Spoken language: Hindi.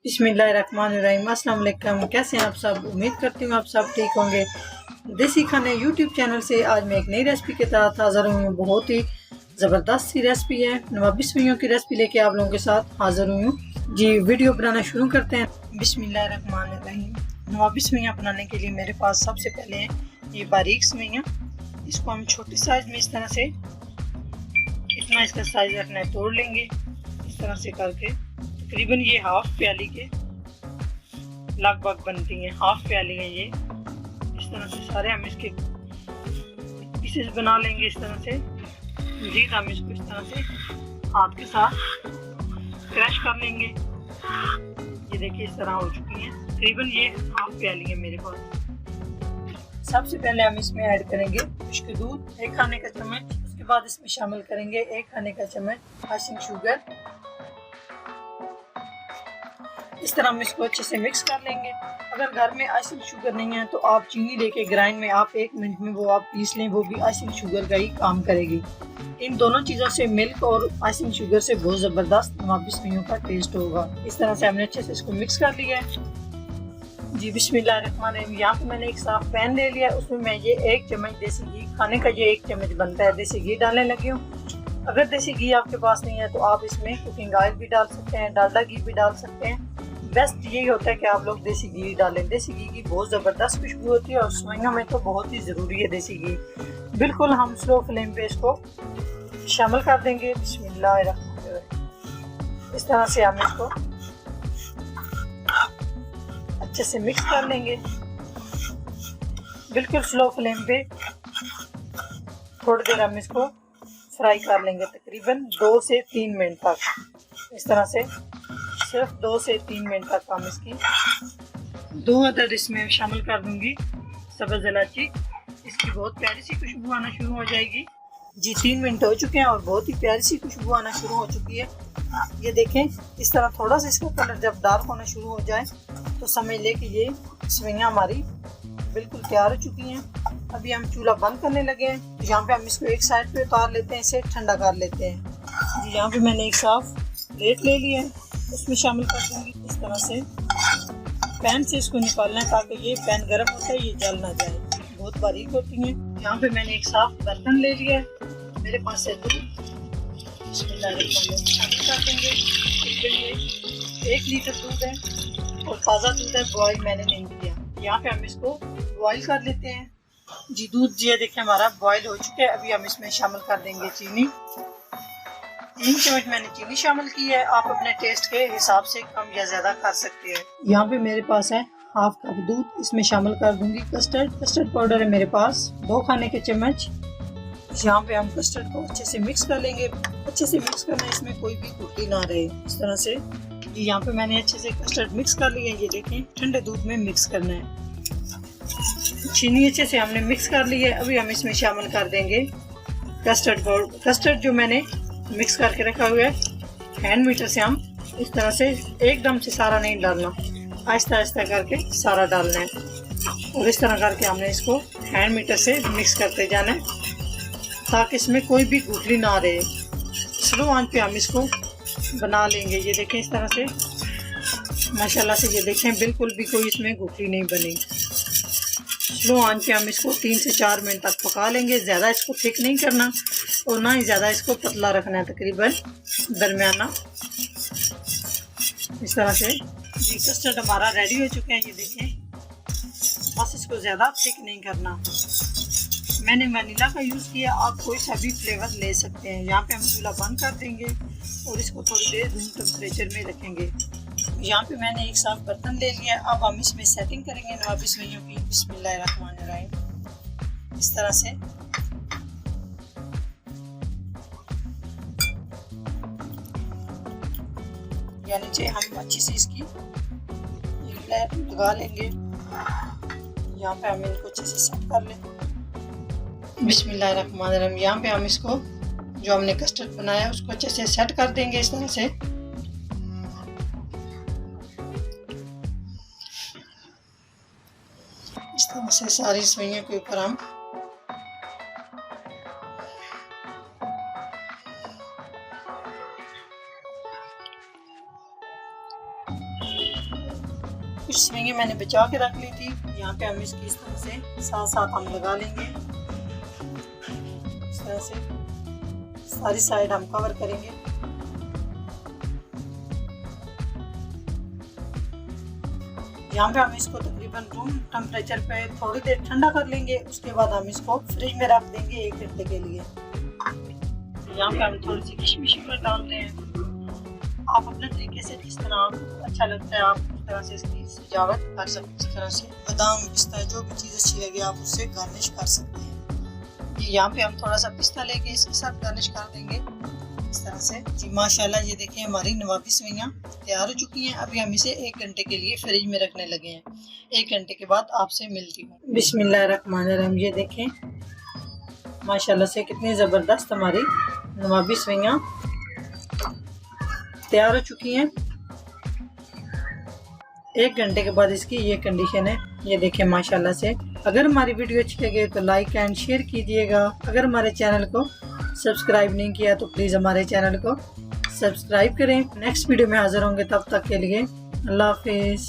बिस्मिल्लाहिर्रहमानिर्रहीम। अस्सलाम वालेकुम। कैसे हैं आप सब? उम्मीद करती हूँ आप सब ठीक होंगे। देसी खाने यूट्यूब चैनल से आज मैं एक नई रेसिपी के साथ हाज़िर हुई हूँ। बहुत ही ज़बरदस्त सी रेसिपी है। नवाबी सवैयों की रेसिपी लेके आप लोगों के साथ हाज़िर हुई हूँ। जी वीडियो बनाना शुरू करते हैं। बिस्मिल्लाहिर्रहमानिर्रहीम। नवाबी सवैयाँ बनाने के लिए मेरे पास सबसे पहले ये बारीक सवैयाँ, इसको हम छोटे साइज में इस तरह से, इतना इसका साइज रखना है, तोड़ लेंगे इस तरह से करके। तकरीबन ये हाफ प्याली के लगभग बनती हैं, हाफ प्याली है ये। इस तरह से सारे हम इसके पीसेस बना लेंगे इस तरह से। मजीद हम इसको इस तरह से हाथ के साथ क्रश कर लेंगे। ये देखिए इस तरह हो चुकी हैं। तकरीबन ये हाफ प्याली है मेरे पास। सबसे पहले हम इसमें ऐड करेंगे खुश्क दूध, 1 खाने का चम्मच। उसके बाद इसमें शामिल करेंगे 1 खाने का चम्मच आइसिंग शुगर। इस तरह हम इसको अच्छे से मिक्स कर लेंगे। अगर घर में आइसिंग शुगर नहीं है तो आप चीनी लेके ग्राइंड में आप 1 मिनट में वो आप पीस लें, वो भी आइसिंग शुगर का ही काम करेगी। इन दोनों चीज़ों से मिल्क और आइसिंग शुगर से बहुत ज़बरदस्त नवाबी सवैयों का टेस्ट होगा। इस तरह से हमने अच्छे से इसको मिक्स कर लिया है। जी बिस्मिल्लाहिर्रहमानिर्रहीम। यहाँ पे मैंने एक साफ पैन ले लिया, उसमें मैं ये 1 चम्मच देसी घी, खाने का ये 1 चम्मच बनता है, देसी घी डालने लगी हूँ। अगर देसी घी आपके पास नहीं है तो आप इसमें कुकिंग ऑयल भी डाल सकते हैं, डालडा घी भी डाल सकते हैं। बेस्ट यही होता है कि आप लोग देसी घी डालें। देसी घी की बहुत ज़बरदस्त खुशबू होती है और सवैयों में तो बहुत ही ज़रूरी है देसी घी। बिल्कुल हम स्लो फ्लेम पे इसको शामिल कर देंगे। बिस्मिल्लाहिर्रहमानिर्रहीम। इस तरह से हम इसको अच्छे से मिक्स कर लेंगे, बिल्कुल स्लो फ्लेम पे। थोड़ी देर हम इसको फ्राई कर लेंगे, तकरीबन 2 से 3 मिनट तक। इस तरह से सिर्फ 2 से 3 मिनट तक हम इसकी 2 अदद इसमें शामिल कर दूंगी सब्ज़ इलायची। इसकी बहुत प्यारी सी खुशबू आना शुरू हो जाएगी। जी 3 मिनट हो चुके हैं और बहुत ही प्यारी सी खुशबू आना शुरू हो चुकी है। ये देखें, इस तरह थोड़ा सा इसका कलर जब डार्क होना शुरू हो जाए तो समझ ले कि ये सवैयाँ हमारी बिल्कुल तैयार हो चुकी हैं। अभी हम चूल्हा बंद करने लगे हैं। यहाँ पे हम इसको एक साइड पे उतार लेते हैं, इसे ठंडा कर लेते हैं। जी यहाँ पे मैंने एक साफ प्लेट ले लिया है, उसमें शामिल कर दूंगी। इस तरह से पैन से इसको निकालना है ताकि ये पैन गर्म होता है, ये जल ना जाए, बहुत बारीक होती हैं। यहाँ पे मैंने एक साफ बर्तन ले लिया है, मेरे पास है दूध। कर देंगे। 1 लीटर दूध है और ताज़ा दूध है, बॉयल मैंने नहीं किया। यहाँ पे हम इसको बॉयल कर लेते हैं। जी दूध जी देखिए हमारा बॉयल हो चुका है। अभी हम इसमें शामिल कर देंगे चीनी। 3 चम्मच मैंने चीनी शामिल की है। आप अपने टेस्ट के हिसाब से कम या ज़्यादा कर सकते हैं। यहाँ पे मेरे पास है हाफ कप दूध, इसमें शामिल कर दूंगी कस्टर्ड पाउडर है मेरे पास 2 खाने के चम्मच। यहाँ पे हम कस्टर्ड को अच्छे से मिक्स कर लेंगे। अच्छे से मिक्स करना है, इसमें कोई भी गुठली ना रहे। इस तरह से यहाँ पे मैंने अच्छे से कस्टर्ड मिक्स कर लिया है। ये देखें, ठंडे दूध में मिक्स करना है। चीनी अच्छे से हमने मिक्स कर ली है। अभी हम इसमें शामिल कर देंगे कस्टर्ड पाउडर। कस्टर्ड जो मैंने मिक्स करके रखा हुआ है, हैंड मीटर से हम इस तरह से एकदम से सारा नहीं डालना, आहिस्ता आहिस्ता करके सारा डालना है। और इस तरह करके हमने इसको हैंड मीटर से मिक्स करते जाना है ताकि इसमें कोई भी गुठली ना रहे। स्लो आंच पे हम इसको बना लेंगे। ये देखें इस तरह से माशाल्लाह से, ये देखें बिल्कुल भी कोई इसमें गुठली नहीं बनी। स्लो आंच पे हम इसको 3 से 4 मिनट तक पका लेंगे। ज़्यादा इसको थिक नहीं करना और ना ही ज़्यादा इसको पतला रखना है, तकरीबन दरमियाना। इस तरह से जी कस्टर्ड हमारा रेडी हो चुके हैं। ये देखें, बस इसको ज़्यादा थिक नहीं करना। मैंने वनीला का यूज़ किया, आप कोई सा भी फ्लेवर ले सकते हैं। यहाँ पे हम चूल्हा बंद कर देंगे और इसको थोड़ी देर रूम टेम्परेचर में रखेंगे। यहाँ पे मैंने एक साफ बर्तन ले लिया। अब हम इसमें सेटिंग करेंगे नवाबी सवैयों की। बिस्मिल्लाहिर्रहमानिर्रहीम। इस तरह से यानी कि हम अच्छी से इसकी लेयर लगा लेंगे। यहाँ पे हम इनको अच्छे से सेट कर लें। बिस्मिल्लाहिर्रहमानिर्रहीम। यहाँ पे हम इसको जो हमने कस्टर्ड बनाया उसको अच्छे से सेट कर देंगे इस तरह से। इस तरह से सारी सवैयों के ऊपर हम कुछ सवेंगे मैंने बचा के रख ली थी। यहाँ पे हम इसकी इस तरह से साथ साथ हम लगा लेंगे। इस तरह से सारी साइड हम कवर करेंगे। यहाँ पे हम इसको तकरीबन रूम टेम्परेचर पे थोड़ी देर ठंडा कर लेंगे। उसके बाद हम इसको फ्रिज में रख देंगे 1 घंटे के लिए। यहाँ पे हम थोड़ी सी किशमिश डाल रहे हैं। आप अपने तरीके से जिस तरह आपको अच्छा लगता है आप उस तरह से इसकी सजावट कर सकते हैं। इस तरह से बादाम पिस्ता जो भी चीज़ अच्छी लगे आप उससे गार्निश कर सकते हैं। यहाँ पे हम थोड़ा सा पिस्ता लेके इसके साथ गार्निश कर देंगे इस तरह से। जी माशाल्लाह, ये देखिए हमारी नवाबी सेवइयाँ तैयार हो चुकी हैं। अभी हम इसे 1 घंटे के लिए फ्रिज में रखने लगे हैं। 1 घंटे के बाद आपसे मिलती हूँ। बिस्मिल्लाहिर्रहमानिर्रहीम। ये देखें माशाल्लाह से कितनी ज़बरदस्त हमारी नवाबी सेवइयाँ तैयार हो चुकी हैं। 1 घंटे के बाद इसकी ये कंडीशन है। ये देखें माशाल्लाह से। अगर हमारी वीडियो अच्छी लगे तो लाइक एंड शेयर कीजिएगा। अगर हमारे चैनल को सब्सक्राइब नहीं किया तो प्लीज़ हमारे चैनल को सब्सक्राइब करें। नेक्स्ट वीडियो में हाजिर होंगे, तब तक के लिए अल्लाह हाफिज़।